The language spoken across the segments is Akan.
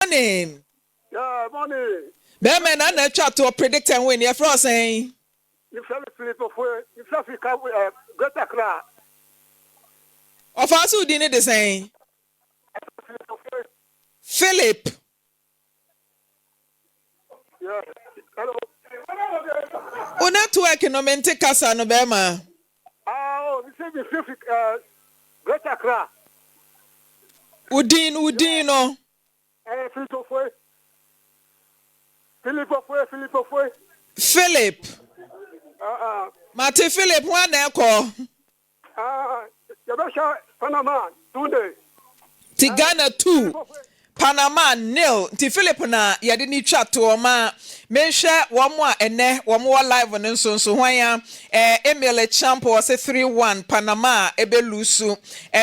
Morning. Yeah, morning. Bẹ́ẹ̀mẹ̀ náà na twa to predict and win. You're saying. You feel Philip of you feel Africa Greater Accra. Of us who didn't the same. Philip. Yeah. Hello. O network no mente kasa no bema. Oh, you say you feel Greater Accra. Udin no. Philip. Mate Philip one eko. Yabasha Panama 2 days. Tigana 2. Panama 0. Ti Philip na yade ni twa to ma menhwe wo mo a ene wo mo live no nso hwan ya Emile Champo say 3-1 Panama ebelusu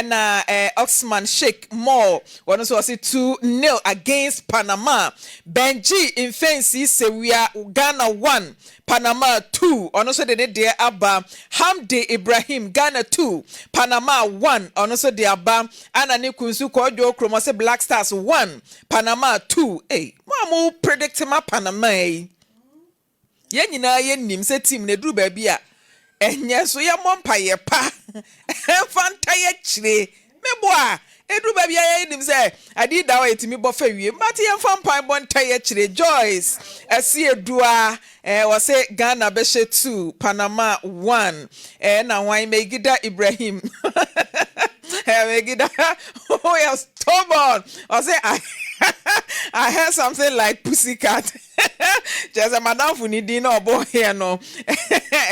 na Oxman Sheikh Mo one so say 2-0 against Panama. Benji in fancy say we are Ghana 1 Panama 2 ono so de there aba. Hamdi Ibrahim Ghana 2 Panama 1 ono so de aba. Ana ne kunsu ko odwo kromo say Black Stars 1 Panama 2. Hey, mamu predict ma Panama. Ye nyina ye nim se team ne duru ba bia enye so ye mompa ye pa fanta ye chire mebo a eduru ba bia ye nim se adi da wa etimi bo fa wie but ye fampa bonta ye chire Joyce esi edua we say Ghana be 2 Panama 1 na wan Megida Ibrahim Megida oh yes stubborn I say I heard something like pussycat. Just a madam for needing no boy here no.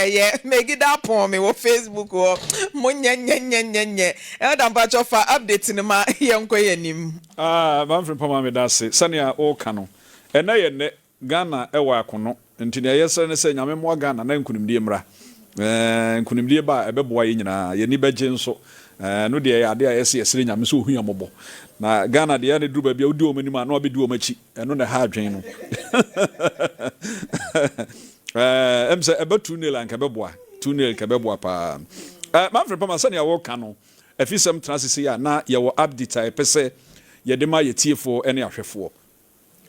Yeah, make it up on me on Facebook or munye. I'm batch of updates in my young nim. Maame Frimpomaa me dase. Sania o kano. Ena ye ne Ghana ewa akono. Nti na yesere ne se nyame mo Ghana na nkunimdie mra. Nkunimdie ba ebeboa ye nyina ye ni beje nso. No de ya ade a yesi yesere nyame so ohua mobo. Na Ghana de ya ne duru ba bia odi omani ma na obi di omachi. Eno na ha adwen no. Emse ebe 2-0 anka beboa. 2-0 ka beboa pa. Maame Frimpomaa sania wo kano. Afisem transisi ya na ye wo update a pese ye de ma ye tiefo ene ahwefo.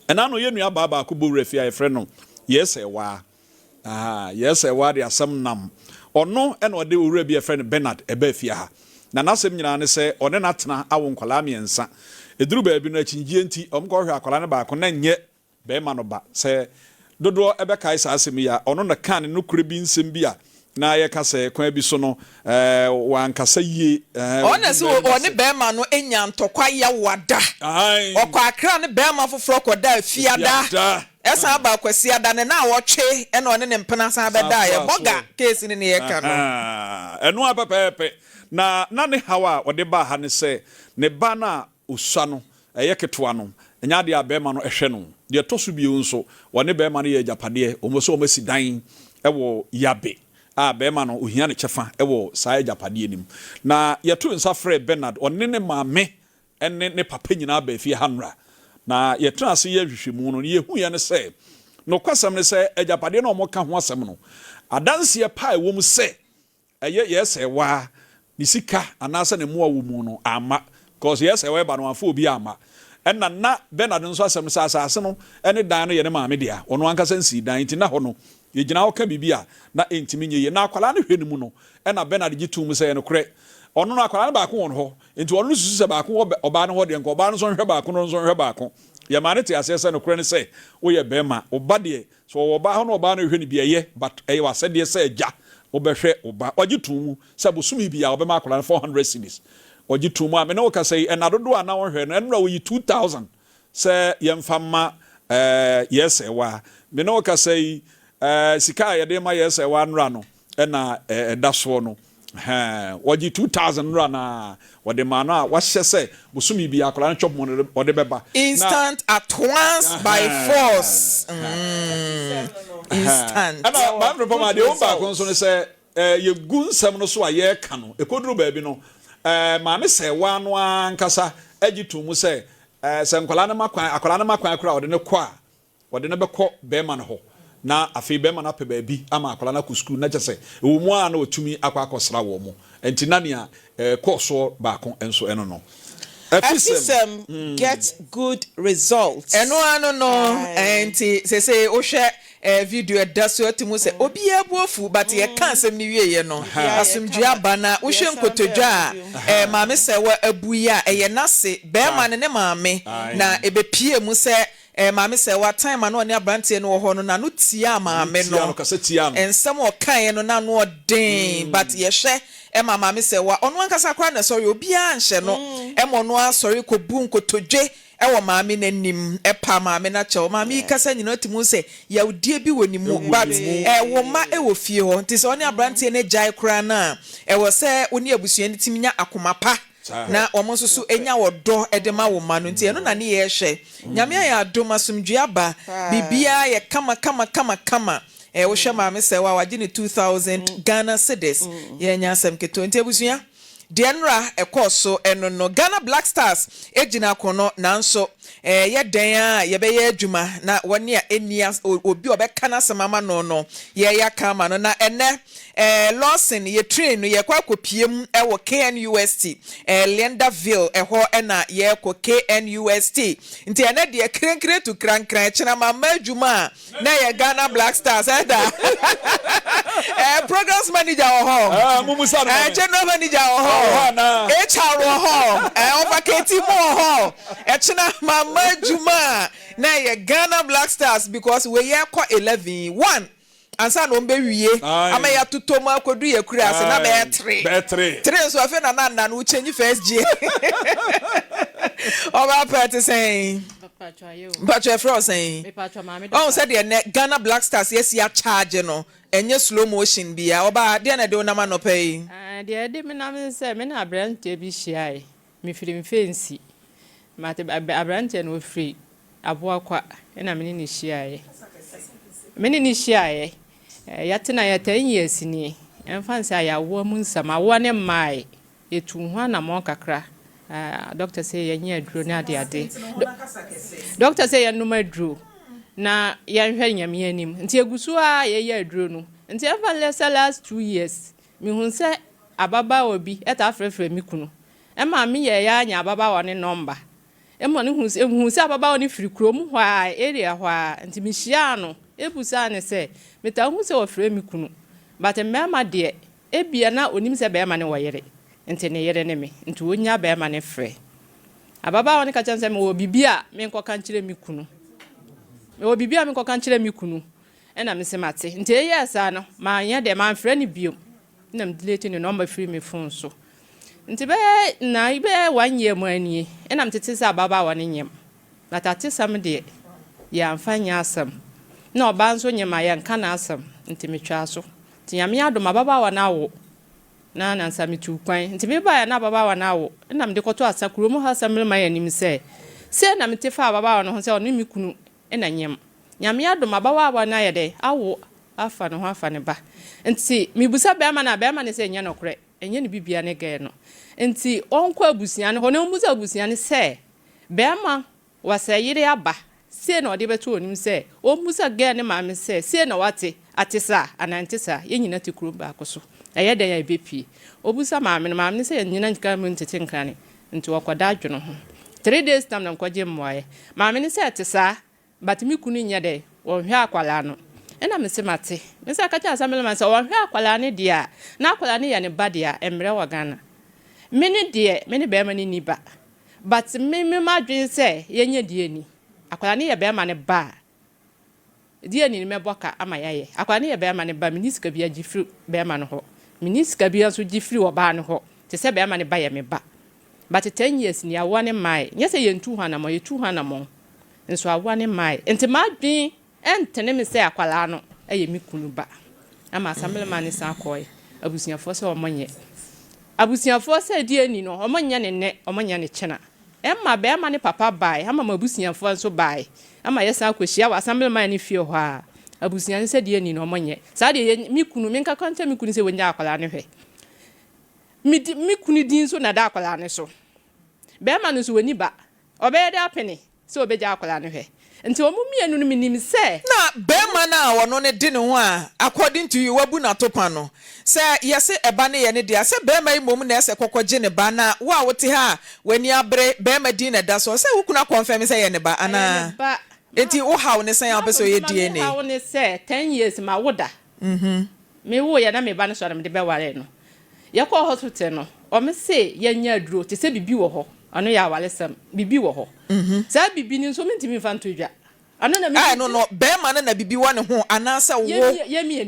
Ena no ye nua baba ko bo refi a efre no. Yes ewa. Yes ewa de asem nam. Ono ene ode owura bi efre no Bernard eba afia ha. Na nasem nyina ne se one natena awo nkwala miensa. Eduru ba bi no achingie nti omko hwe akwala ne ba ko na nye be ma no ba se dodo ebe kai sa asem ya ono na kan no kure bi nsem bi a na ye ka se kwa bi so no wan kasa yie ona se oni be ma no enya ntokwa ya wada okwa akra ne be ma foforo koda afiada esa ba kwasi ada ne na wotwe ena one ne mpena sa be da ye boga case ni ye ka no eno apepepe na ne hawa ode ba ha ne se ne ba na usua no eye ketwa no enya de abema no ehwe no de toso bi nso wone be ma no ye japade omoso omasi dan ewo yabe bema no ohia ne chefa ewo saa japade enim na yeto nsa frɛ Bernard ɔne ne maame ene ne papa nyina ba fie hanra na yeto ase ye hwehwemu no ye hu ye ne sɛ no kwasam ne sɛ ajapade no ɔmo ka ho asɛm no adanse pa ewo mu sɛ eye yesɛ wa ni sika anasa ne moa wo mu no ama cause yesɛ wa ba no afɔ obi ama ɛna na Bernard nso asɛm sɛ asase no ene dan no ye ne maame dia ɔno ankasa nsi dan nti na hɔ no ye gina oka bibia na entimi nye na akwala ne hwenu mu no e na Bernard gitum se no kre ono no akwala ne ba ko won ho enti ono susu se ba ko oba ne ho de nko oba no so hwe ba ko no so hwe ba ko ye ma ne te ase se no kre ne se wo ye bema oba de so oba ho no oba no hwe ne bia ye but e wa se de se agya obehwe oba ogitum mu se bosumi bia obema akwala 400 cedis ogitum mu a me no ka se e na dodo ana won hwe no enra wo yi 2000 se ye mfama yes e wa me no ka se sika ya de ma yes e wan ra no na daso no waji 2000 ra na wode ma no a wahye se bosumi bi akola no chop mo wode beba instant at once by force instant ana Maame Frimpomaa de o ba ko so ne se ye gunsam no so a ye ka no ekoduru ba bi no maame se wa no ankasa agitu mu se se nkola na makwan akola na makwan akura wode ne kwa wode ne bekọ be ma no ho na afi be ma na pe ba bi ama akola na ku school na chese wo mu a na otumi akwa akosra wo mu enti na ne a course ba ko enso eno no Afisem get good results. Eno ano no enti say ohwe video daso atimu say obi abuofu but ye kan asem ni wiye no asumdua aba na ohwe nkotodwa maame se wa abuya eye nase be ma ne maame na ebepie mu se maame se wa time na oni abrante no ho no na no tia maame no ensem o kan no na no den but ye hwe maame se wa ono ankasa kwa na sorry obi a nhye no no asori ko bu nkotodwe ewo maame nanim epa maame na che maame kasa nyina timu se yawdie bi wonimu but wo ma ewo fie ho nti se oni abrante ne jai kra na ewo se oni abusua ne timinya akomapa na omo so enya wodo edema wo ma no nti eno na ne ye hwe nyame ya adoma sumdua aba bibia ye kama wo hwe maame se wa wage ne 2000 Ghana cedis ye nya asem ke 20 abusua Denra ekoso eno no Ghana Black Stars ejina kono nanso ye den a ye be ye adwuma na woni a enia obi obeka na semama no ye ya kama no na ene Lawson ye train no ye kwa kopiem ewo KNUST Lenderville eho na ye ko KNUST nti ene de krenkre to krankran chena mama adwuma na ye Ghana Black Stars eda programs manager ho mumusa general manager ho HR ho overketi mo ho echina mama juma na ye Ghana Black Stars because we ye kwa 11-1 ansa no mbe wiye ama ya tutomo akodu ye kura ase na be 3 so afi na no change first G oba pete saying Pacho Efro saying oh said the Ghana Black Stars yes ya charge no enye slow motion bia oba de na de na ma no pay de me na say me na abrante bi hia me firim fensi mate abrante no free aboa kwa na me ni hia yatena ya 10 years ni emfansa ya wo mu nsama wo ne mai etu ho na mo kakra doctor say yenye aduro na ade doctor say yenum aduro na yenhwe nyame anim nti egusu a ye aduro no nti efa last 2 years mi hu se ababa obi eta frefre mi kunu ema mi ye ya anya ababa wo ne number ema ne hu se ababa wo ne firi krom ho a area ho a nti mi hia no ebusa ne se meta hu se wo frɛ mi kunu but mema de ebia na onim se be ma ne wo yere nti ne yere ne me nti wonya be ma ne frɛ ababa wo ne ka chanse me wo bibia me nkoka nkyere mi kunu me wo bibia me nkoka nkyere mi kunu ena me se mate nti eyesa no ma anya de ma frɛ ne biom na me delete ne number free me phone so nti be na ibe 1 year mu ani ena me tete se ababa wo ne nyem but atesam de ya amfanya asam na oba nso nyema ya nka na asam nti metwa so nti nyame adom ababa wa na wo na nansa metu kwan nti me ba ya na ababa wa na wo na me de koto asakuro mu ha samle ma ya nim se na me tefa ababa wa no ho se ono mi kunu na nyem nyame adom ababa wa na ya de awo afa no ho afa ne ba nti mibusa be ma na be ma ne se nya no kore enye ne bibia ne ge no nti onko abusia ne ho ne mbusa abusia ne se be ma wasayire aba se na ode beto onim se o musa ge ne maame se na wate atesa anantesa yenyina te kuro ba akoso eye da ya bepi obusa maame se yenyina nkara mu ntete nkane nti wakwada adwono ho 3 days time na nkwaje mwaye maame ne se atesa but mi kunu nya de wo hwe akwala no ena me se mate me se akacha asamele man se wo hwe akwala ne dia na akwala ne ya ne ba dia emre wa Ghana meni de meni be ma ni ni ba but me madwen se yenya die ni akwala ne ye be ma ne ba die ni me boka ama yaye akwala ne ye be ma ne ba minisika bia gifri be ma no ho minisika bia so gifri wo ba no ho te se be ma ne ba ye me ba but 10 years ni awo ne mai nyese ye ntu hana mo ye tu hana mo nso awo ne mai enti madwen entene me se akwala no eye mi kunu ba ama asamble ma ne sa akoy abusuafo se o monye abusuafo se die ni no o monye ne o monye ne chena emma be ma ne papa bai ama mabusuafo nso bai ama yesa akohia wa asamble ma ne fie ho a abusuan se die ni no monye sa de mi kunu mi nka kwanta mi kunu se wonya akwala ne hwe mi kunu din so na da akwala ne so be ma no so woni ba obe de apene se obeja akwala ne hwe nti omu mienu no minim se na bema na wono ne di ne ho a according to you wabu na topa no se yese eba ne ye ne dia se bema imom na ese kokogye ne ba na wo a wote ha wani abre bema di na da so se wukuna confirm se ye ne ba ana enti wo hawo ne san ya be so ye DNA hawo ne se 10 years ma woda me wo ya na me ba ne so na me de be ware no ye ko hospital no o me se ye nya aduro te se bibi wo ho ano ya wale sam bibi wo ho sa bibi ni so mentimi fa ntodwa ano na me no bema na bibi wa ne ho anasa wo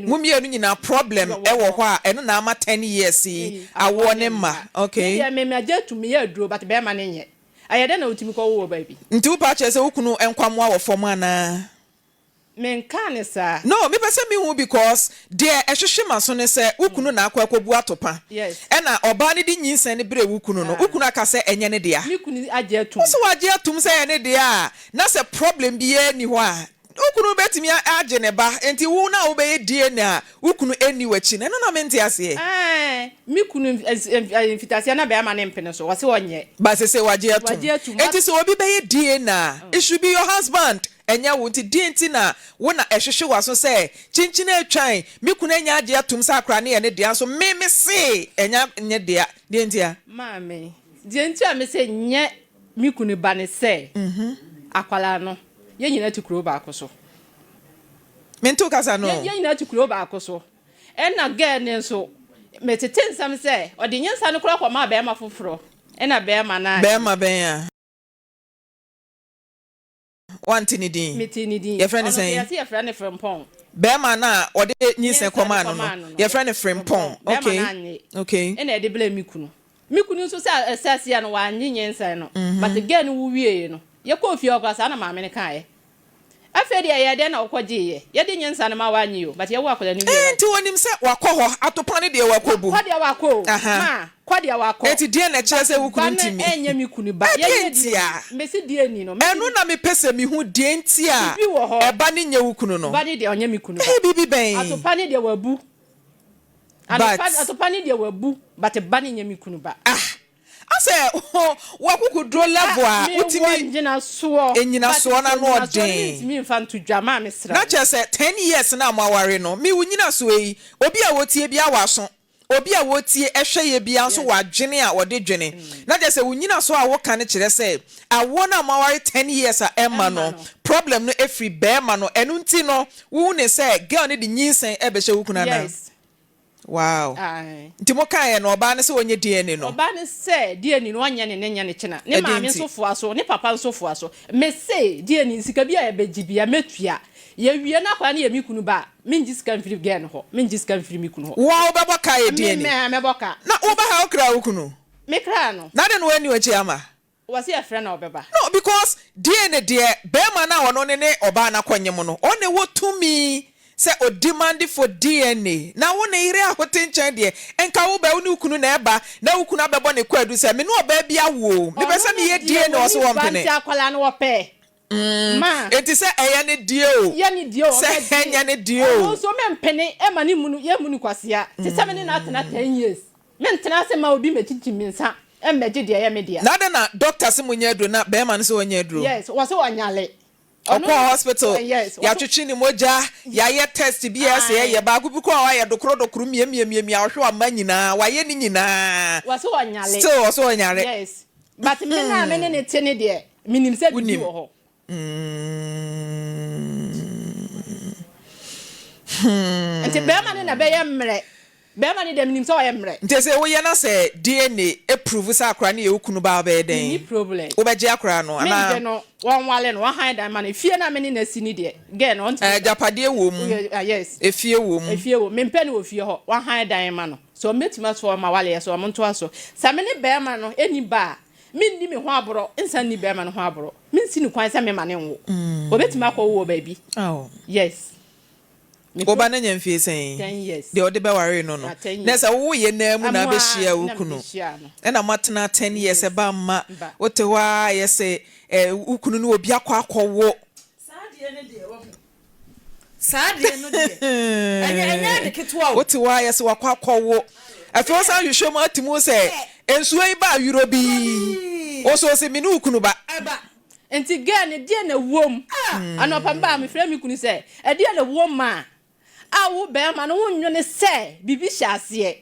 mu mienu nyina problem e wo ho a eno na ama 10 years awo ne ma okay ya me ajetu me ya aduro but bema ne nye ayede na utimi ko wo baby nti wo pa che se wukunu enkwamo a wo fom ana men kan sa no me pese me hu because there ehwehwe maso ne se wukunu na akwakobu atopa yes ena oba ne di nyinsan ne bre wukunu no wukunu aka se enye ne dia me kunu ajetu so waje atum se ne dia na se problem bi e ni ho a wukunu betimi age ne ba enti wo na wo be die na wukunu eni wachi na na menti ase me kunu invitation na be ma ne mpene so wase wonye ba se waje atum enti so obi be die na it should be your husband enya wonti dienti na wona ehwehwe waso se chinchina atwan me kuna nya age atum sa akra ne ye ne dia so me se enya nye dia dienti a maame dienti a me se nye me kunu ba ne se akwala no ye nyina tikuro ba akoso me nto kasa no ye nyina tikuro ba akoso ena girl ne so me tete nsam se odi nyensa no kura kwa ma be ma foforo ena be ma na be ma ben ya wanti ni din ye friend say ye friend Frimpong be ma na ode nyinsen koma no no ye friend Frimpong okay ena e de bla mikunu so sa asase ya no wa nyensen no but girl no wu wie no ye ko fie okasa na maame ne kan ye afedi ya de na okwaje ye de nyensa na ma wanyi yo but ye wo akola ni wie enti wonim se wakọ ho atopa ne de wakobu kwadia wako ma kwadia wako enti die na kire se wukunu ntimi enye mikunu ba ye dia mesi die ni no enu na me pese mi hu die enti a eba ne nye wukunu no ba de de onye mikunu ba bibi ben atopa ne de wabu atopa ne de wabu but ba ne nye mikunu ba ase wakuku dro level a utimi enyina so na no odin mi mfa ntodwa ma mesra na chese 10 years na amaware no mi wunyina so yi obi a wotie bia waso obi a wotie ehwe ye bia so wadwene a wode dwene na chese wunyina so a wo kan kire se awo na amaware 10 years a emma no problem no every bear ma no enu nti no wu ne se girl ne di nyinsen ebehye wukuna na wow ntimo kan no oba ne se wonye DNA no oba ne se DNA no anya ne nya ne chena ne maame nso foaso ne papa nso foaso me se DNA sika bia e begibia metua ye wie na kwa ne ye mikunu ba minji sika mfiri gen ho minji sika mfiri mikunu ho wow baba kai DNA me boka na oba ha okra wukunu me kra no na de no wani wachi ama wasi a friend na obeba no because DNA de be ma na wono ne oba na kwanyem no one wotumi say o demand for DNA na wo na ire ahote nchan de enka wo ba wo ne ukunu na eba na ukunu abebo ne kwadu say me no oba bia wo me be say me ye DNA wo so wo mpene banti akwala no wo pe ma enti say eya ne die o ye ne die o say enya ne die o so me mpene e ma ne munu ye munu kwasia ti say me ne na atena 10 years me ntena say ma obi mechichi minsa e meje de ye me dia na de na doctor se munya aduro na be ma no se wonya aduro yes wo so wonyale okwa hospital ya twetwe ni moja ya ye test BS ye ba ku bi ko wa ye dokoro mie ahwe ama nyina wa ye ni nyina waso wanyale still waso wanyale yes but me na me ne tene de minim se bi wo ho enti be ma ne na be ye mre be ma ne de minim se o ye mre nti se wo ye na se DNA approve sa akra ne ye okunu ba ba den ni problem wo be je akra no ana me no won wale no han dan ma ne fie na me ne na sini de gen on japade wo mu yes efie wo mu me mpe ne wo fie ho wan han dan ma no so metima so ma wale so mo nto aso sa me ne be ma no eni ba min ni me ho aboro insan ni be ma no ho aboro min sini kwan sa me ma ne nwo obetima ko wo ba bi yes oba na nyamfie sen 10 years de ode be ware no no na se wo ye na mu na be hia ukunu e na matena 10 years e ba ma wote wa ye se ukunu no obi akwakowo saade no de anya de ketwa wote wa ye se wakwakowo afio san hwehwe mu atimu se ensuo yi ba yuro bi o so se minu ukunu ba enti gane die na wom Anopamba me frɛ me kunu sɛ ɛde na wo ma a wo be ma no wo nwene sɛ bibi hyase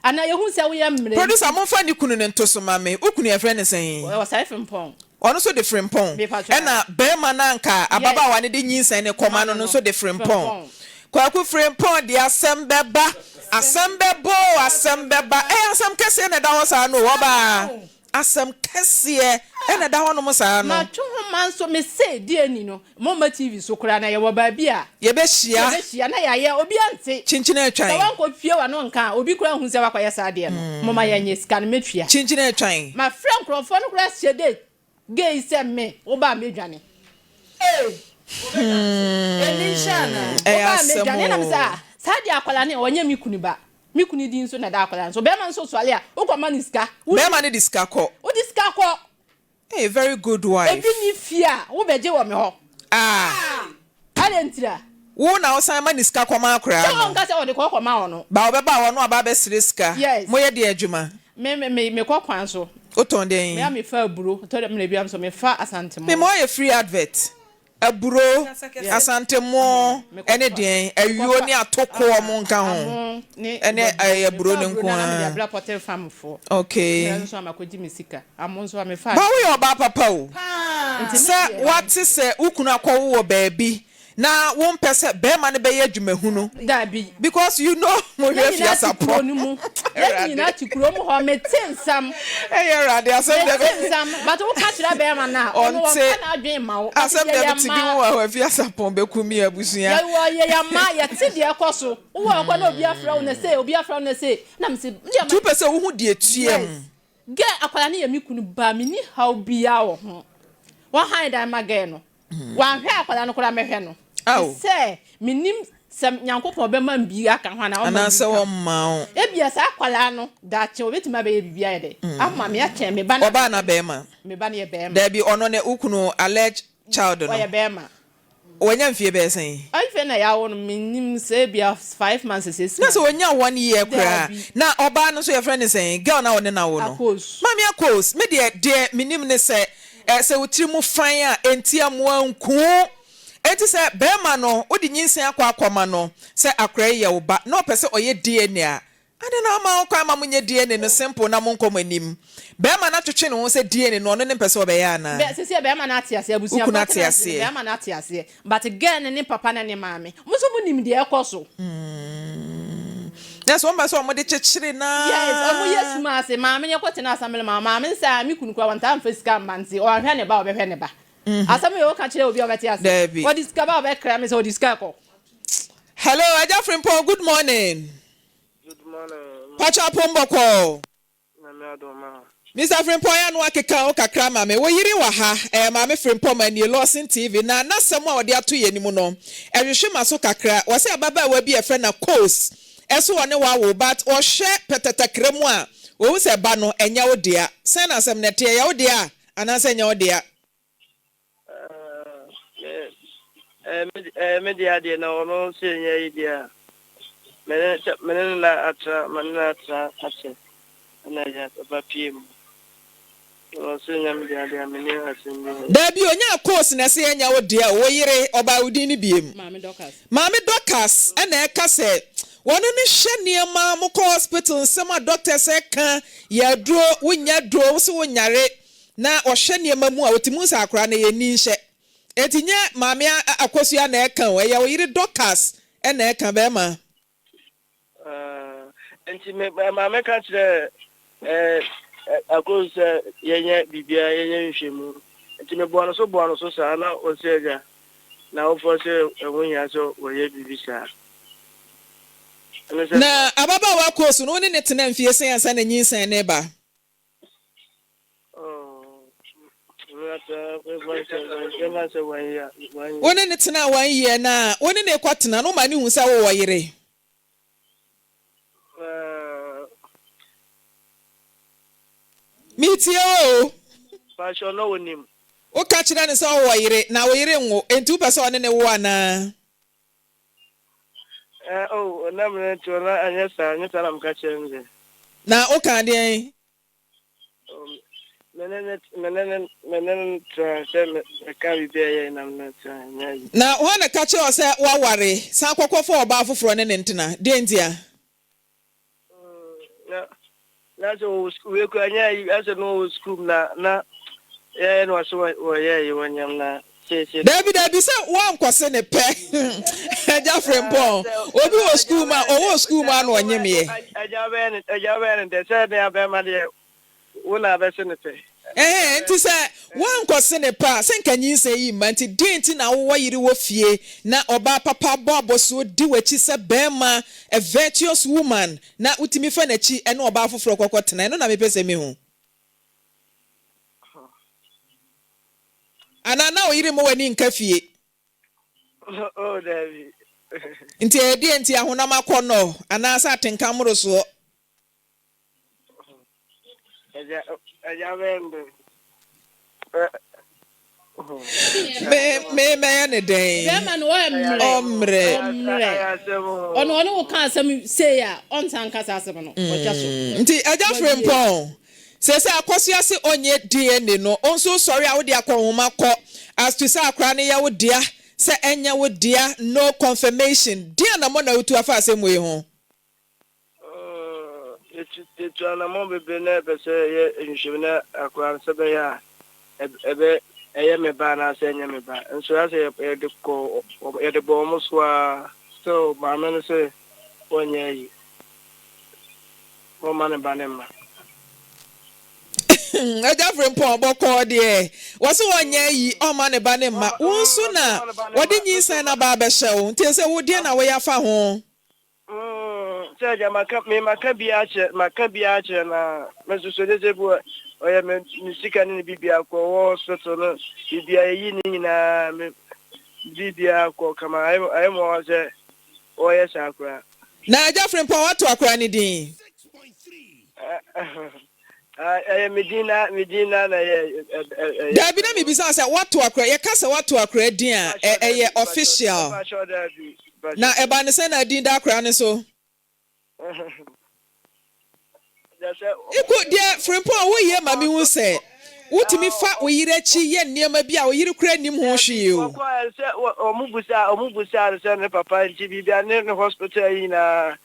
ana yehu sɛ wo yɛ mmerɛ producer mo fa ni kunu ne ntoso ma me ukunu ye frɛ ne sɛn wo sai Frimpomaa ono so de Frimpomaa ɛna bɛrima na nka ababa wa ne de nyinsan ne kɔma no so de Frimpomaa kwaku Frimpomaa de asɛm bɛba asɛm kɛse na da hɔ saa no wo ba asɛm kɛse na da hɔ no mo saa no ma to ho man so me say die ni no Mama TV so kura na ye wo ba bia ye be hia na ya ye obi ante chinchina atwan so wan ko fie wa no nka obi kura hu sɛ wakɔyɛ saa de no mama ya nye sika no metwia chinchina atwan ma friend krofo no kura hyede gay sɛ me wo ba medwane Elishana. wo ba medwane na me sa de akwala ne onye mi kunu ba mi kunu di nso na da akwala so be ma nso swale a wo kɔma ni sika be ma ne diska kɔ wo diska kɔ a very good wife ebi ni fia wo beje wo me ho alentira wo na wo san ma ni sika kɔ ma akora so on ka se wo de kɔ ma wo no ba wo be ba wo no aba be sire sika mo ye de adwuma me kɔ kwan so o ton den me am fa aburo to de me bi am so me fa asantemo me mo ye free advert aburo asantemo ene den awuo ni atoko mo nka ho ene aburo ne nko a bla potel fam fo okay nso amakoji misika amonso am fa ba wo ye oba papa o se what se ukunu akɔwo wo baabi na won pese be ma ne be ye adwumahunu dabi because you know mo ye fia support let na tikuro mo ho metensam rade asem de metensam but wo ka kira be ma na ono won na adwen ma wo asem de ti bi wo fia support be kumi abusua ya wo ye ma ya ti de ekoso wo akwa na obi afra wo na say na me say tu pese wo hu de etuam ge akwala ne ya mi kunu ba mi ni how bia wo ho wo han da ma ge no wan hwe akwala no kura mehwe no say minim sem nyankopon be man bi aka ho na o na se wo ma o ebia sa akwala no da che obetima be bibia ye de amma me ache me ba na oba na be ma me ba na ye be ma da bi ono ne ukunu alleged child no o ye be ma wonya mfie be sen alfe na ya wo no minim se bia 5 months 6 months na so wonya 1 year kura na oba no so ye friend sen girl na woni na wo no mami akos me de minim ne se se wotiri mu fan a entia mo anku enti se be ma no odi nyinsen akwa no se akra ye wo ba na opese oye DNA ade na ma akwa ma munye DNA no simple na mo nkom anim be ma na twetwe no se DNA no no ne pese obe ya na be se be ma na atiase abusia be ma na atiase but again ne papa na ne maame muso munim de ekoso yes one person mo de chechire na yes omo yesu ma se maame ne kwete na asamele maame nsa mi kunu kwa wanta amfesika manzi o ahwe ne ba obehwe ne ba asame yo ka kire obi obeti ase what is kaba obekra me so disca ko hello Aja Frimpomaa good morning pacha pomboko Mr. Frimpomaa no akeka o kakra mame wo yiri wa ha Maame Frimpomaa ni Lawson TV na nasem a wode ato yenimu no ehwehwe maso kakra wo se ababa wa bi e friend na course eso one wa wo but o hwe petetakra mu a wo se ba no enya wo dia sen na asem nete ya wo dia anase enya wo dia media dia na ono se enya idea menen la atra ase na ya papiem o se enya media dia menen asen da bi onya course na se enya wo dia wo yire oba udi ni biem Maame Dorcas na eka se wono ne hye niema mo ko hospital nsema doctor se ka ya duro wonya duro so wonyare na o hye niema mu a otimu sa akora na ye ni hye etinye maame akosua na eka wo ya wo yire Dorcas na eka be ma enti maame ka kire akosa yenye bibia yenye nhwemu enti me boano so sa na o seja na o fo se ewonya so wo ye bibisa na ababa wa kosu no ne tena mfie sen ansa na nyinsan ne ba wone ne tena 1 year na wone ne kwatena no ma ne hu sa wo yire mitio passion no wonim o ka kira ne sa wo yire na wo yire nwo enti upese one ne wo ana na mre to na anyesa na mka chenze na o ka de menen transfer carry be na na na ho na ka che o se wa ware san kwakofo oba foforo ne ntina de ntia na so we ko anya as no school na no so wonyam na David say one kwase ne pe Eja Frimpomaa obi wo school ma owo school ma no onyem ye Eja ben de say na abema de wona abese ne pe nti say one kwase ne pa senkanyi say yi manti denti na wo yiri wo fie na oba papa bobo so di wachi se bema a virtuous woman na utimi fa na chi ene oba foforo kokotena no na me pese me hu ana na oyiri mo wani nka fie oh David nti edi ahonam akono ana sa atenka moro so Eja ben me ne den German omre ono wo kan asem say ya on san kasa asem no oja so nti Eja Frimpomaa sese akosiase onye DNA no onso sorry a wo de akonhoma kọ as to say akra ne ya wo dia se enya wo dia no confirmation dia na mo na utu afa asem we ho itu ana mo bebe na pese ye nhwemna akra se be ya ebe eye me ba na se enya me ba nso ya se ye de ko ye de bo mo so a so ma me se onye yi mo ma ne ba ne ma Eja Frimpomaa boko de wose wonya yi o ma ne ba ne ma wonso na wode nyinsan na ba be hyew nti se wo de na wo ya fa ho Seja maka bi ache na mesuso de bu oya me sika ni bibia ko wo hospital no bibia yi ni na me bibia ko kama ayi mo se oya sakura na Eja Frimpomaa wato akra ni din Medina na Dabi na mi bisa say wato akra ye kasa wato akra din a eye official na eba ne say na din da akra ne so Iko dia Frimpomaa wo ye mami hu say wutimi fa oyire chi ye niema bi a oyire kura nim ho hwe o omubusa se ne papa nti bibia ne hospital yi na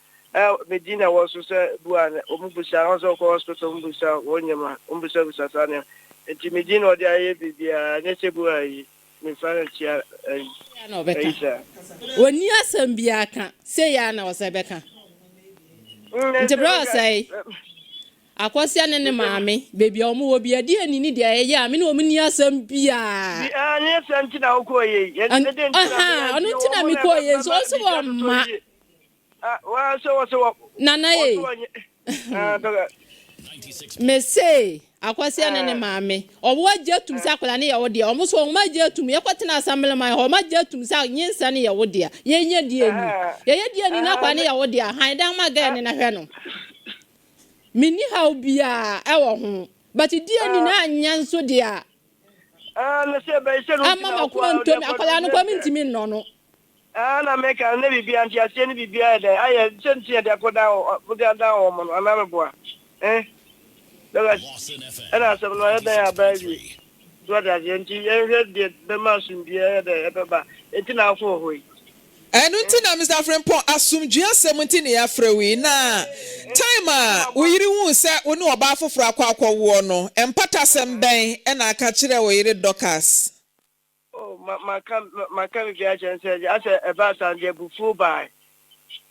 Medina was so buan omubusa also ko hospital omubusa wonyema omubusa busa sane nti Medina odi aye bibia ne se bua yi me fa chia na obeka oni asem bia aka say ya na osebeka nti bro say akwasi ne maame bebi omo wo bia di ani ni dia ye ame na omni asem bia ani asem ti na okoye ye ne de aha onu ti na mi koye so so wo ma Nana ye me say akwasi ne maame owo ajetum sa akola ne ye wo de omo so omo ajetum ye kwatena assembly man omo ajetum sa nyinsa ne ye wo de ye nya die ni ye die ni na kwa ne ye wo de han dan ma ga ne na hwe no mini how bia e wo ho but die ni na anya nso de a na se be se no amma ko ntom akola no kwa mintimi no no na meka na bibia anti ase ne bibia de aye sentia de akoda o mo na meboa daga ana se no da ya baby do da je nti e de be masun bia de e beba etina afo hoi enu nti na Mr. Frimpomaa asumdua asem ne ya frewi na time a oyiri hu se wo ne oba afoforo akwawo no empata sem ben e na aka kire oyiri Dorcas maka bi aje nse ase eba sanje bufu bai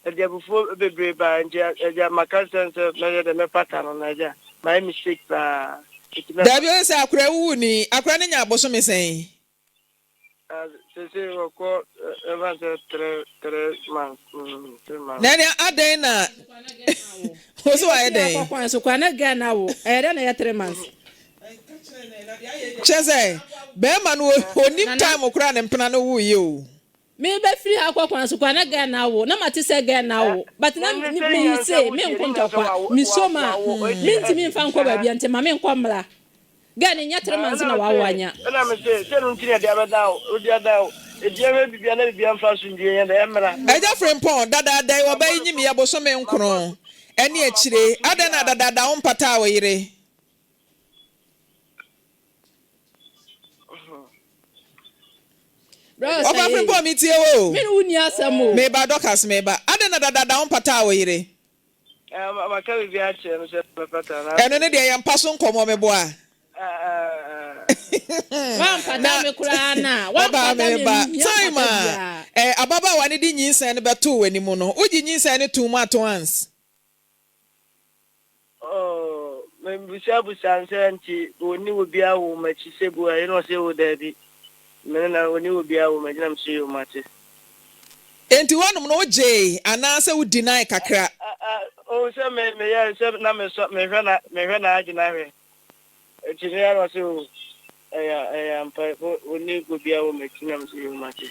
eje bufu bebre bai eje maka sense na de me pattern na eje my mistake ba Dabi o se akura wu ni akura ne nya aboso mesen se ko eba se 3 months nani aden na o so wa eden kwa so kwa na ga na wo e na ya 3 months Cheze be ma no onim time okura ne mpena no wu ye o me be free akwakwan so kwa na ga na wo na mate se ga na wo but na me say me nkonta kwa mi soma me ntimi mfa nkọ ba bia ntema me nkọ mra ga ne nya 3 months na wa wanya na me say se no ntini de abeda o dia da o e dia me bibia na bibia mfa so ndie ya da emra Eja Frimpomaa dada wo ba yimi ya boso me nkro ene akire ada na dada wo mpata wo yire Oba Frimpomaa mi tie wo. Me no uni asamo. Me ba dokas me ba. Ade na dada on pata wo yire. Ma ka bi ache no se pata na. Eno ne de yam paso nkomo me boa. Wampada me kura na. Wampada me ba. Time ababa wa ne di nyinsan ne beto wani mu no. Uji nyinsan ne tu mu at once. Oh, me busa nti oni obi awo machi sebu ayi no se wo dabi. Me na oni obi awo machi na mse yo mate. Enti wonum no je anase wo deny kakra. O se me ya se na me hwe na agina hwe. Enti ne ya no se o ampa oni obi awo machi na mse yo mate.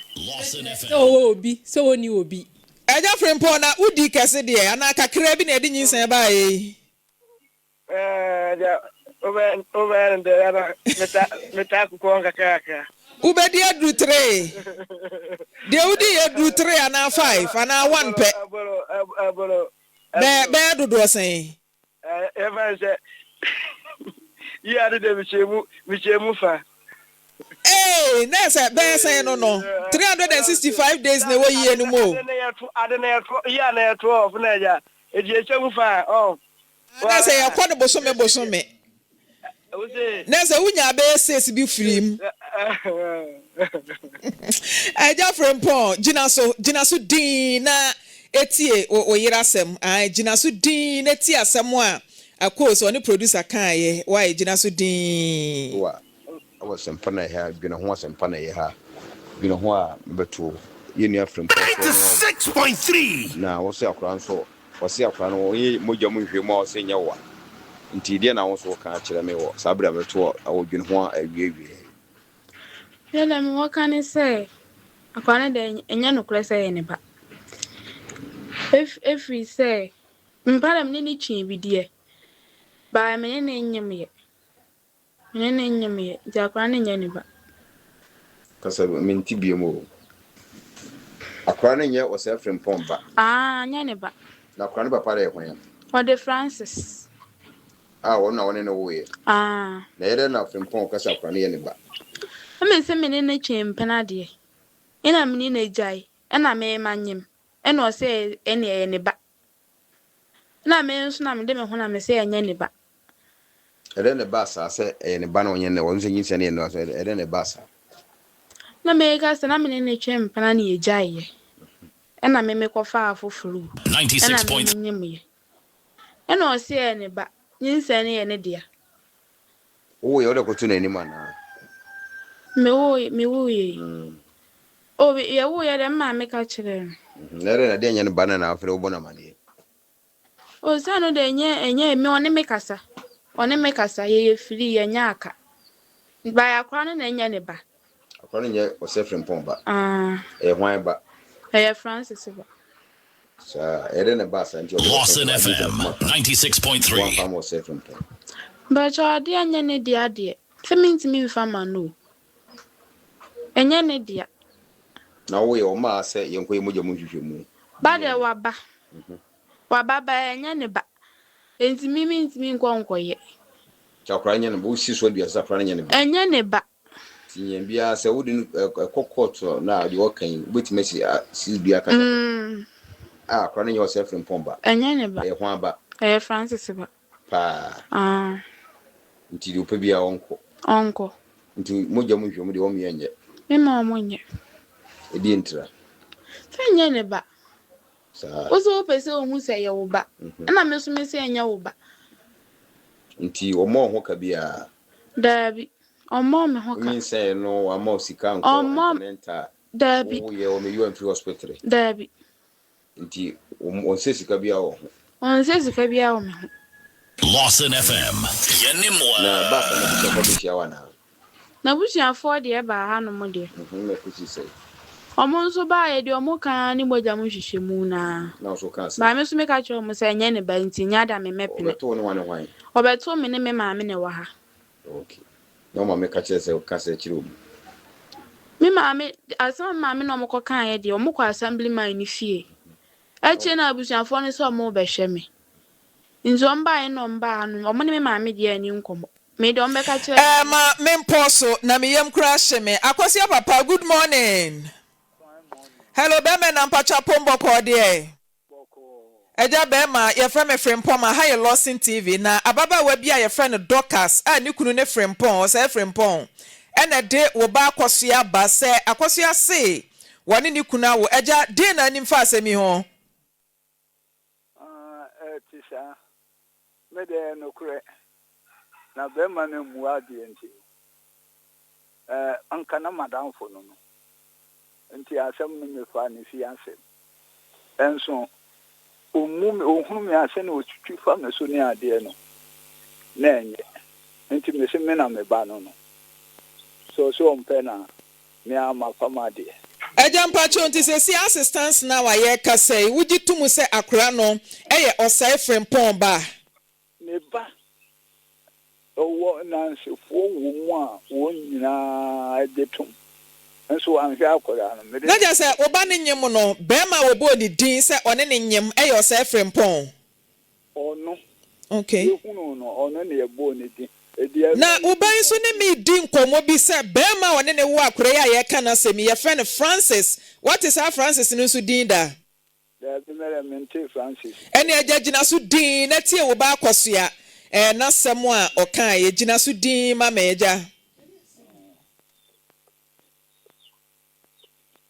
So oni obi. Eja Frimpomaa na udi kese de ana kakra bi na edi nyinsan ba yi. Over and the other meta kuonga kaka. Ubedi adru 3. De udi adru 3 ana 5 ana 1 pe. Be do do sen. Ever say you are the michemu fa. Eh, na say be sen no 365 days na we ye no mo. Ya na 12 na ja. E je chemu fa. Oh. Na say ya kwado bosome. Na say unya be ses bi frim. Eja Frimpomaa gina so din na etie Oyeresem. Gina so din etie asem a akose oni producer kan ye. Why gina so din. Wa awasem na ha gina ho asem na ye ha. Gina ho a beto ye nua Frimpomaa 96.3 na wo se akran so wasi akra no oye mogya mu hwemu a wose nya wa nti de na wo so ka kire me wo sabra beto awodwin ho awie yela me waka ne se akwa ne de enya no kure se ne ba if we say mpara me ni chi bi de ba me ne nyem ye ja akwa ne nya ne ba kasa me nti bie mo akra ne nya wo se Frimpomaa ba nya ne ba na akra ne papa de hwan for the Francis wona wone no wo ye na yere na Frimpomaa kasa akra ne ye ne ba me se me ne chimpena de ina me ne jai na me manyem ena o se ene ne ba na me nso na me de me ho na me se enya ne ba ere ne ba sa se ne ba na onye ne won se nyinse ne no ere ne ba sa na me ka se na me ne chimpena ne jai ye ena me kofa afofuru 96.3 ena o se ne ba nyinse ne ye ne dia wo ye o de kotu na ni mana me wo ye o ye wo ye de ma me ka kire nere na de nya ne ba na afre wo bona mane o sa no de enye me one me kasa ye firi ye nya aka ba ya kwa no na nya ne ba akwa no nya o se Frimpomaa ba hwan ba Francis ba sa ere ne ba sa nti o Lawson FM 96.3 wa mo se Frimpomaa ba cha de anya ne dia de se mi fa ma no enya ne dia na wo ye o ma se ye nko ye mogya mu hwehwemu ba de wa ba enya ne ba enti mi nko ye chakra nya ne bo si so bia sa kra nya ne ba enya ne ba tinye bia se wo di kokot na de wo kan betima si bia ka kra nya o se Frimpomaa ba enya ne ba ye hwan ba Francis ba pa nti do pe bia onko nti mogya mu hwehwemu de wo me anye ma omonye edi entra enya ne ba sa ozo pese ohun se ye wo ba na me so me se enya wo ba nti o mo ho ka bia dabi omo me ho ka mi se no amo sika nko mental dabi wo ye o me you free hospital dabi nti on se sika bia wo on se sika bia wo me ho Lawson FM yenimwa na ba sa na bisa ko bia wana na busuafo de ba ha no mo de me kusi se omo nso ba ye de omo kan ni mogya mo hwehwemu na so kan se ba me so me ka cho mo se enya ne ba nti nya da me mepene to ne wana hwan obeto me ne me maame ne wa ha okay no ma me ka che se ka se chiro me maame asam maame no mo ko kan ye de omo ko assemblyman ni fie eche na busuafo ne so omo be hwe me nzo mba ye no mba no omo ne me maame de ani nkomo Me don't make a choice. Ma memposo na me yam crash me. Akosia papa, good morning. Hello, Bema na mpacha pombo ko de. Eja Bema, your friend me Frimpomaa, ha ye Lawson TV na ababa wa bia your friend Dorcas, a ni kunu ne Frimpomaa, se Frimpomaa. Ena de wo ba akosia ba se akosia se woni ni kuna wo eja de na nim fa asemi ho. Tisa. Me de no kure. Na Bema ne muwa di enti. Anka na madam fo no. Nti asem no me fa ni fi asem. Enso ohunu me ase na otwitwi fa me so ni ade no. Na enye. Nti me se me na me ba no no. So mpe na me ama fama de. Eja mpacho nti se si assistance na wa ye kasai wuji tumu se akura no eye osai Frimpomaa ba. Ne ba. Owo na nsefo wo mu a wo nyina detum. Enso anhwe akora no. Na ja se oba ne nyem no Bema wo bo ni din se one ne nyem eye osai Frimpomaa. Ono. Okay. Ehunu no ono ne ebo ne din. Na uban so ne mi din komo bi se Bema one ne wo akure ya ye kana se mi ye friend Francis. What is our Francis no so din da? Da bi mere mente Francis. Ene eja gina so din na tie wo ba akosoa. Na semo a okan ye gina so din ma meja.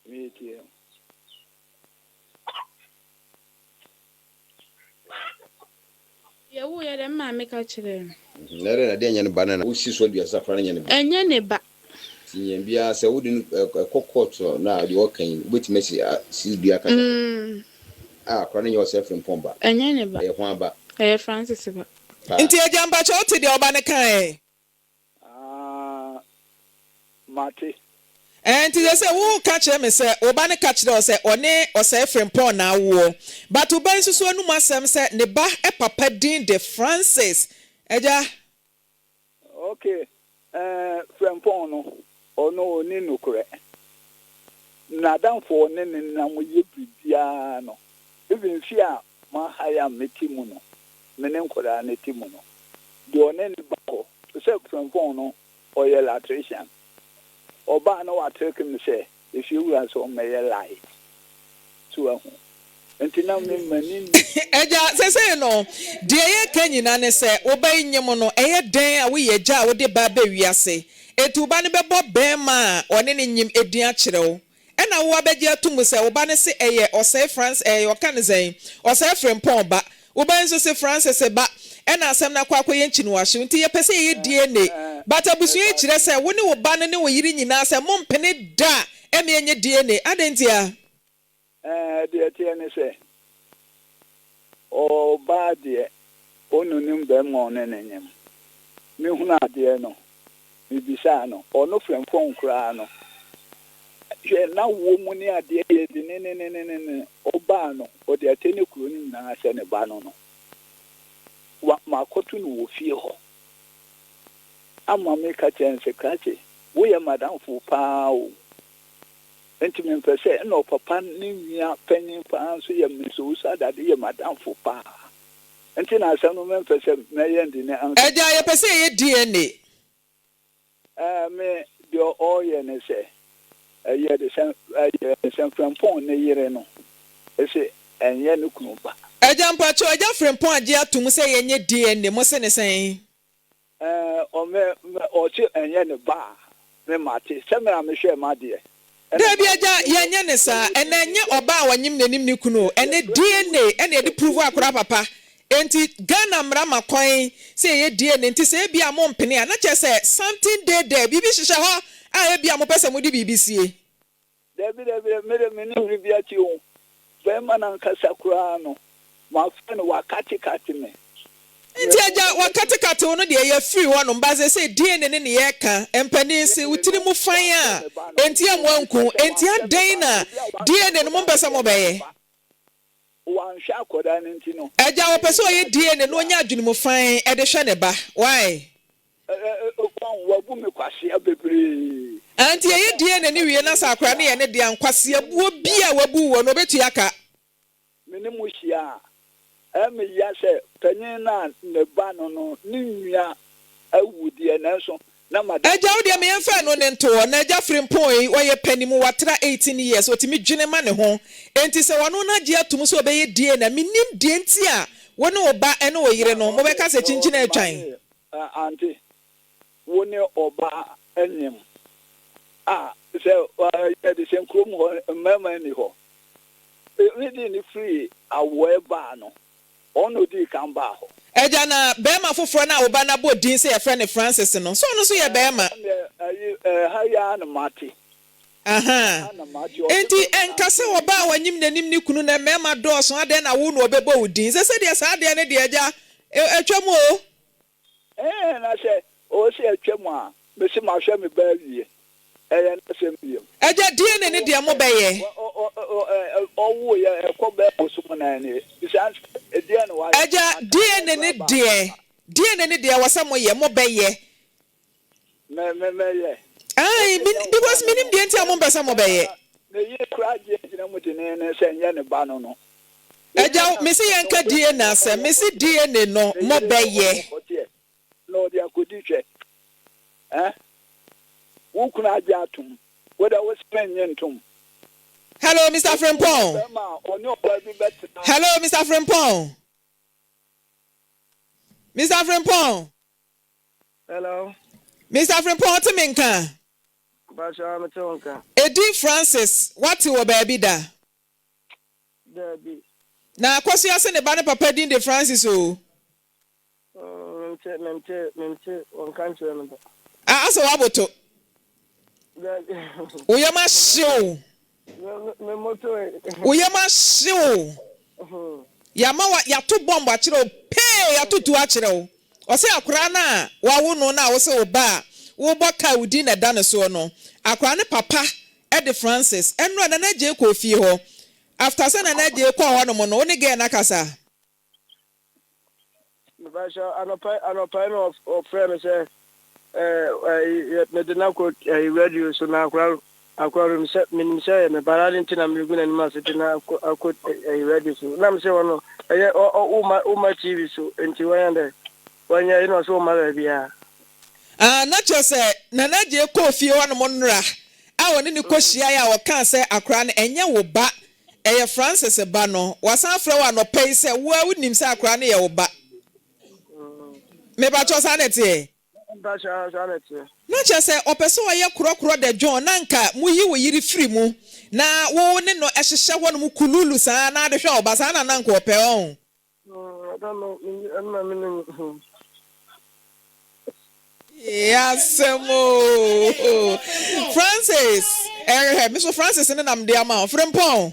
Mi tie. Ye wo ye dem ma me ka kire. Nere na de nya ne banana wo si so dua safra nya ne ba. Enye ne ba. Tinye bia se wo din kokot na de okan obetime si dua ka. Kwa ne yo se Frimpomaa ba. Enye ne ba. E ho aba. Eh Francis ba. Nti eja mbacho oti de oba ne kan Mate. Nti se wo ka kire me se oba ne ka kire o se one osai Frimpomaa na wo. But oba nsusu anu masem se ne ba e papa din de Francis. Eja. Okay. Frimpomaa no ono oni nukure. Na danfo ne na mo ye bibia no. Even fear ma haya metimu no. Mene nkoda na timu no. De one ne bako. Se Frimpomaa no oye electrician. Oba na wa take me say if you were so may lie. To ahu. Entina me mani. Eja se no de ye kanyina ne se oba nyem no eye den a we ye gya wo de ba ba wiase. Etu ba ne bebo Bema one ne nyim edin a kirewo. Ena wo abegye atum se oba ne se eye osai France okan zen osai Frimpomaa ba. Oba nso se France se ba. Ena asem na kwa ye nchi no wahye nti ye pese ye DNA but abusu ye kire se wo ne wo ba ne wo yiri nyina se mo mpene da eme enye DNA adentia De tie ne se o ba de onu nim Bema one ne nyem me huna de no me bisa no ono Frimpomaa kura no je na wo mu ne ade ye de ne o ba no o de atene kuro ni na se ne ba no no makotu no wo fie ho ama me ka chense kache wo ye madam fu pa o enti me pese no papa ni nua panyin pa so ye me so sa da ye madam fu pa enti na asem no me pese me ye ndi ne an eja ye pese ye DNA me dio o ye ne se ye de sen Frimpomaa ne yire no ese enye ne kunu ba eja mpacho eja Frimpomaa agi atum se ye nye DNA mo se ne sen o me o chi enye ne ba me mate se me hwe ma de Debi eja ye nye ne sa ena nye oba wanyim nanim ni kunu ene DNA ene de prove akora papa enti Ghana mra makwan se ye DNA enti se bia mo mpene a na che se something there bibi hihye ho a bia mo pese mo di BBC Debi me ni bia chi o Bema na nkasa kura no ma fa no wakati me nti eja wakati ono de ye free one mbaze say DNA ne ye ka empani se utiri mu fan a enti amwanku enti adan na DNA no mo mpesa mo beye wan hwa koda ne nti no eja wo pese oye DNA no nya adwunu mu fan e de hwe ne ba why wabu me kwase abebre anti ye DNA ne wie na sakora ne ye ne de ankwase abuo bia wabu wo no betu aka mene mu hia me ya se panyin na ne ba no no ni nua awudi na so na madam eja wo de me yemfa no ne nto na eja Frimpomaa yi oye panimu watra 18 years otimi dwene ma ne ho enti se wono na gye atum so obeye die na minim die nti a wone oba ene oyire no mo be ka se chinchina atwan auntie wone oba enyem so the same krom ho mama ni ho really ni free awe ba no ono di kan ba ho eja na bema foforo na oba na bo din se ye friend Francis no so no so ye bema ha ya na mati aha enti enkase oba wanyim nanim ni kunu na mema dooso ade na wo no obebo udin se de sa ade ne de eja atwam o na se o se atwam a me se ma hwe me ba wie eya na se mbiem eja die ne de mo beye owo ya ekobe osumo na ni bisan die ne wa eja die ne de wasa mo ye mo beye me ye ai because minim die nti amon besa mo beye na ye kraje na mo de ne se nya ne ba no eja me se ye nka die na se me se die ne no mo beye no dia kodiche wo kuna aja atum whether we spend yentum. Hello Mr. Frimpomaa. Hello Mr. Frimpomaa. Mr. Frimpomaa. Hello. Mr. Frimpomaa to minka. Basha matonka. Edi Francis, what you baby da? Debbie. Na kwasi ase ne ba ne papa din de Francis o. Mente on country no. Asa waboto. Uyama show. Me moto. Uyama show. Yama wa ya to bomb a kire o pe ya to tu a kire o. O se akura na wa wo no na wo se oba wo boka udi na da ne so no. Akura ne papa Ed Francis enro na na je ko fie ho. After say na je ko ho no mo no oni ge na kasa. Basha anopai no of friend say me de na ko radio so na akwa me say me barali ntina me guna ni ma se na akwa radio so na me say wono o ma TV so enti wayande wanya ino so ma bia na cho say na je ko fie ho no mo nra a woni ni ko hia ya wo kan say akra na enye wo ba eye Francis ba no wasan fra wa no pay say wo unim say akra na ye wo ba me ba cho sanete Basha sanete na che say opeso ye krokro de John nanka muyi wo yiri free mu na wo ne no ehhehye ho no mu kululu saa na de hwe oba saa na nanka ope on Yasemo Francis Mr. Francis ne nam de ama Frimpomaa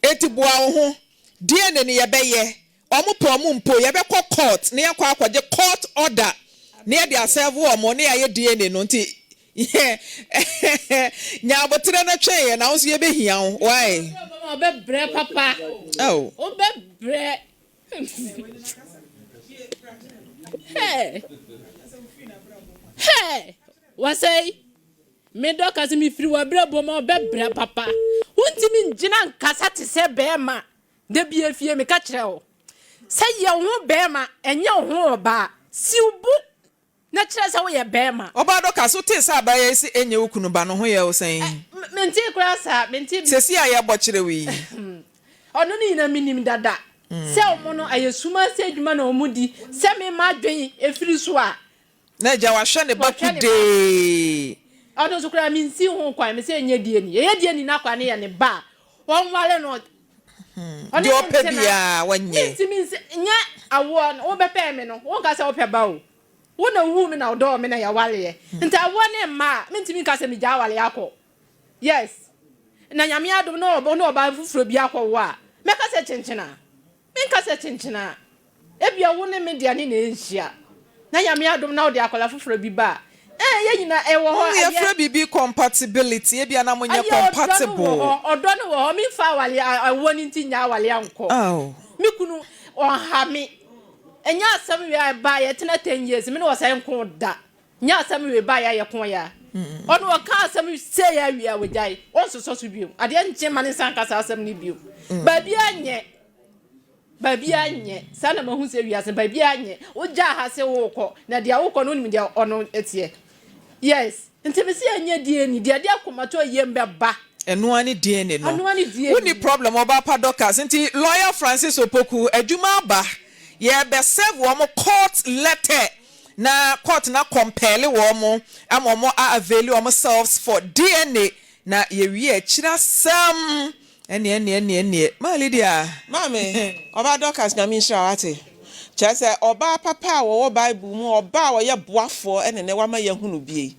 etiboa ho die ne ye beye omo po omo mpo ye be court ne yakwa akwaje court order ne ye dia serve omo ne ye die ne no nti nya abotre na twen ye na wo so ye be hia ho why obe bre papa oh obe bre hey wasai me do kazi mi firi wa bre bo ma obe bre papa wonti mi ngina nkasa te se be ma de bi afie me ka kire wo se ye ho be ma enye ho oba siubu na kire se wo ye be ma oba do kaso te sa ba ye si enye okunu ba no ho ye wo sen menti kura sa menti sesi aye bo kire wi ono ni na minim dada se omo no ayesuma se adwuma na omudi se me ma dwen efiri so a na ja wa hwe ne ba kude ono so kura minsi ho kwan me se enye die ni ye die ni na kwa ne ye ne ba won wale no di ope bia wanye minsi nya awo no wo bepe me no won ka se wo pe ba o wo na hu me na odo me na ya wale ye nta awo ne ma minti mi ka se mi ja wale akọ yes na nyame adom no obo no oba fufuro bi akọ wo a me ka se chenchena Minkasa chinchina. Ebia wo ne media ni na enhia. Na ya me adom na wo de akola foforo bi ba. Ye nyina e wo ho ye fra bibi compatibility ebia na monye compatible. Odo no wo mi fa wale awo ni ntinya wale anko. Oh. Mi kunu on ha mi. Enya asam wi ba ye tena 10 years mi no wasa enko da. Nya asam wi ba ya ye kon ya. Ono wo ka asam se ya wi a wejai. On so so so biom. Ade enche mane san kasa asam ni biom. Ba bia nye Baby anye sana mahu se wiase baby anye oja ha se woko na dia woko no nim dia ono etie yes ntimisi anye die ni dia akomato yembe ba eno ani die ne no ano ani die woni problem oba pa doctors nti lawyer Francis Opoku adwuma ba ye be serve wo court letter na court na compel wo mo amomo avail wo selves for DNA na ye wi akira sam ene mali dia Maame oba doctors na mi shira wate chese oba papa wo Bible mu oba wo ye boafo ene ne wama ye hunu bie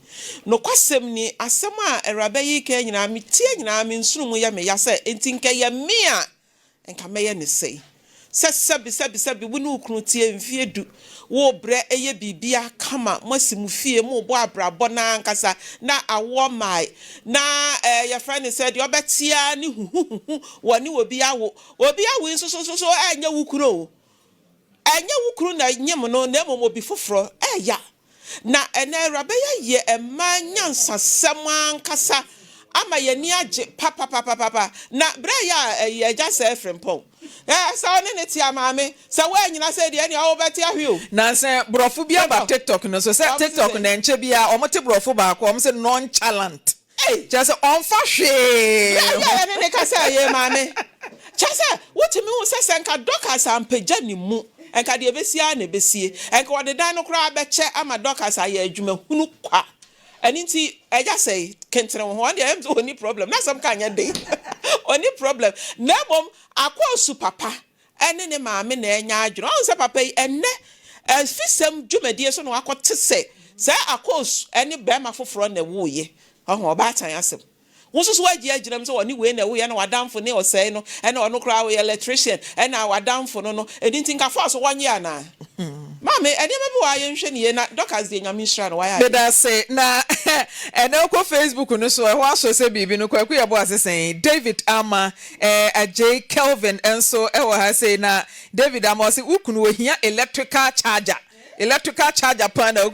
no kwasem ni asem a erabe yi ka nyina mi tie nyina mi nsunu mu ye me ya se entinka ye me a enka me ye ne sei sebi wonu ukunu tie mfie du wo bre eye bibia kama masimu fie mu bo abrabo na nkasa na awo mai na your friend said you betia ni hu woni obi awo so anya wukuro na nyem no na mom obi foforo ya na ene rabe ye emanya nsasem ankasa ama ye ni age papa na bre ya just Frimpomaa sa one ne tia maame sa wa nyina se de ne a wo beti ahwe o na se brofo bia ba TikTok no so se TikTok na enche bia omote brofo ba ko omse nonchalant just on fa hwe ya ne ka sa ye maame chasa wotimi wo se senka doctors ampagya ni mu enka de besia na besie enka wo de dan no kra beche ama doctors aye adwuma hunu kwa aninti eja say kentere ho ande am oni problem na some kanya dey oni problem na mom akwasu papa ene ne maame na enya adwuro on se papa yi enne Afisem dwumadie so no akote se akwasu ene bema foforo na woye ho ba atan asem wosusu waji agiram so oni we na wo ye na wadamfo ne osei no ene ono kra wo electrician ene wadamfo no edinti nka force wanye ana Maame ene mebi wa ye nhwe ne na doctors de nyame nhra no wa ya beda say na ene ko Facebook no so ho aso se bibi no kwaku ye bo asesen David Ama J Kelvin enso e wo ha say na David Ama say ukunu ohia electrical charger pan na